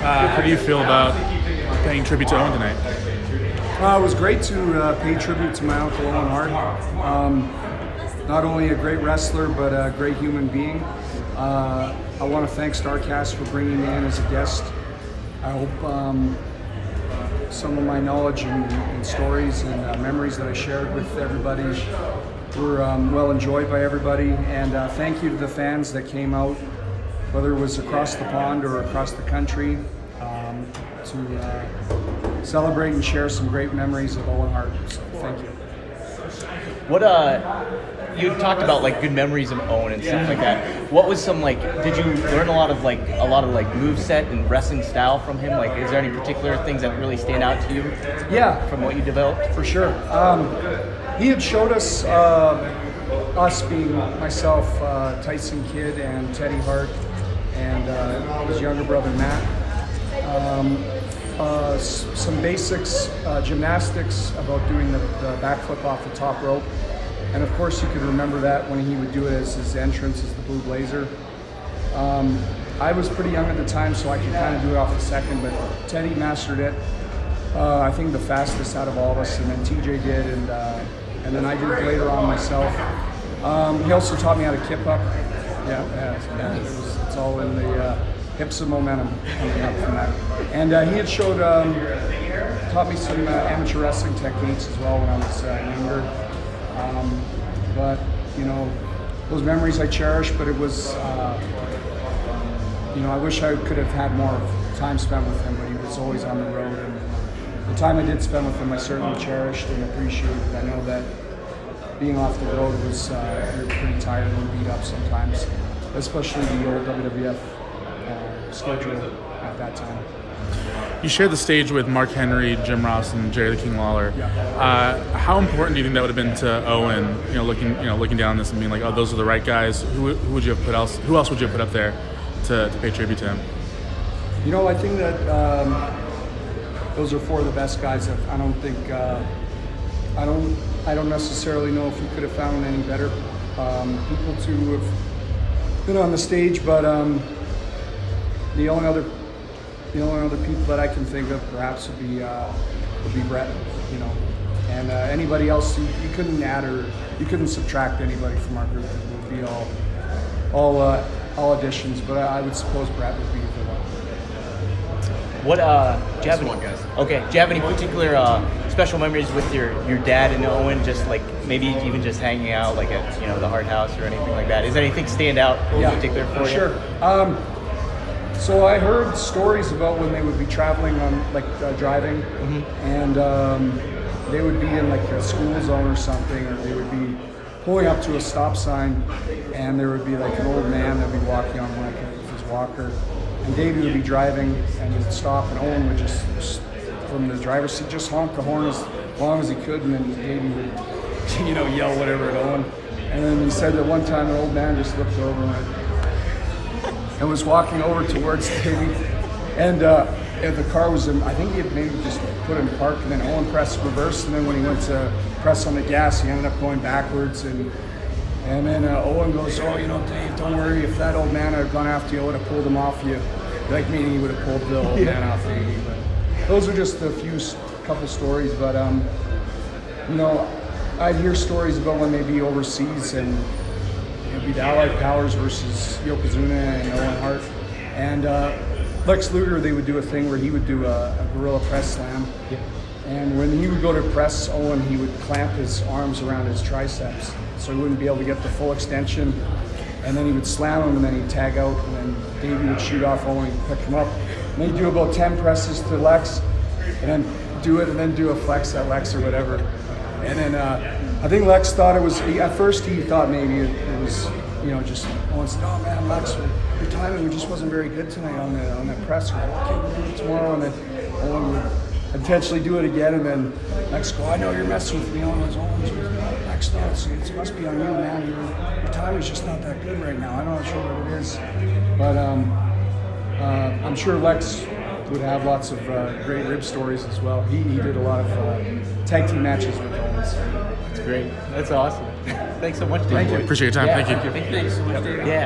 How do you feel about paying tribute to Owen tonight? It was great to pay tribute to my uncle Owen Hart. Not only a great wrestler, but a great human being. I want to thank Starrcast for bringing me in as a guest. I hope some of my knowledge and stories and memories that I shared with everybody were well enjoyed by everybody. And thank you to the fans that came out, whether it was across the pond or across the country, to celebrate and share some great memories of Owen Hart. So thank you. What you talked about like good memories of Owen and stuff like that. What was some like? Did you learn a lot of move set and wrestling style from him? Like, is there any particular things that really stand out to you? Yeah, from what you developed. For sure. He had showed us being myself, Tyson Kidd, and Teddy Hart, and his younger brother Matt. Some basics, gymnastics about doing the backflip off the top rope. And of course you could remember that when he would do it as his entrance as the Blue Blazer. I was pretty young at the time, so I could kind of do it off the second, but Teddy mastered it. I think the fastest out of all of us, and then TJ did, and then I did it later on myself. He also taught me how to kip up. It's all in the hips of momentum coming up from that. And he had taught me some amateur wrestling techniques as well when I was younger. But you know, those memories I cherish. But it was, I wish I could have had more time spent with him. But he was always on the road, and the time I did spend with him, I certainly cherished and appreciated. I know that being off the road was you're pretty tired and beat up sometimes, especially the old WWF schedule at that time. You shared the stage with Mark Henry, Jim Ross, and Jerry the King Lawler. Yeah. How important do you think that would have been to Owen? Looking down on this and being like, oh, those are the right guys. Who would you have put else? Who else would you have put up there to pay tribute to him? I think that those are four of the best guys. I don't think I don't necessarily know if you could have found any better people to have been on the stage, but the only other people that I can think of perhaps would be Brett, and anybody else you couldn't add or you couldn't subtract anybody from our group. It would be all auditions, but I would suppose Brett would be the one. What do you have any, guys? Okay, do you have any particular special memories with your dad and Owen? Just like maybe even just hanging out like at the Hart House or anything like that. Is anything stand out in particular for you? Sure. So I heard stories about when they would be traveling on driving, and they would be in like a school zone or something, or they would be pulling up to a stop sign, and there would be like an old man that would be walking on his walker, and Davey would be driving, and he'd stop, and Owen would just from the driver's seat just honk the horn as long as he could, and then Davey would yell whatever at Owen, and then he said that one time an old man just looked over and was walking over towards Davey, and the car was I think he had maybe just put in park, and then Owen pressed reverse, and then when he went to press on the gas, he ended up going backwards, and then Owen goes, Dave, don't worry, if that old man had gone after you, I would have pulled him off you, meaning he would have pulled the old man off Davey. But those are just a couple stories, but I'd hear stories about when they'd be overseas, and it'd be the Allied Powers versus Yokozuna and Owen Hart. And Lex Luger, they would do a thing where he would do a gorilla press slam. Yeah. And when he would go to press Owen, he would clamp his arms around his triceps so he wouldn't be able to get the full extension. And then he would slam him, and then he'd tag out, and then Davey would shoot off Owen and pick him up. And he'd do about 10 presses to Lex, and then do it, and then do a flex at Lex or whatever. And then I think Lex thought it was, at first he thought maybe it was, just Owen said, oh man, Lex, your timing just wasn't very good tonight on that press. Okay, we'll do it tomorrow. And then Owen would intentionally do it again, and then Lex go, I know you're messing with me. Owen goes, Lex, no, it must be on you, man. Your timing's just not that good right now. I'm not sure what it is. But I'm sure Lex would have lots of great rib stories as well. He did a lot of tag team matches with Owen. So. That's great. That's awesome. Thanks so much, Davey. Thank you. Appreciate your time. Yeah, Thank you. Thanks so much, Davey. Yeah.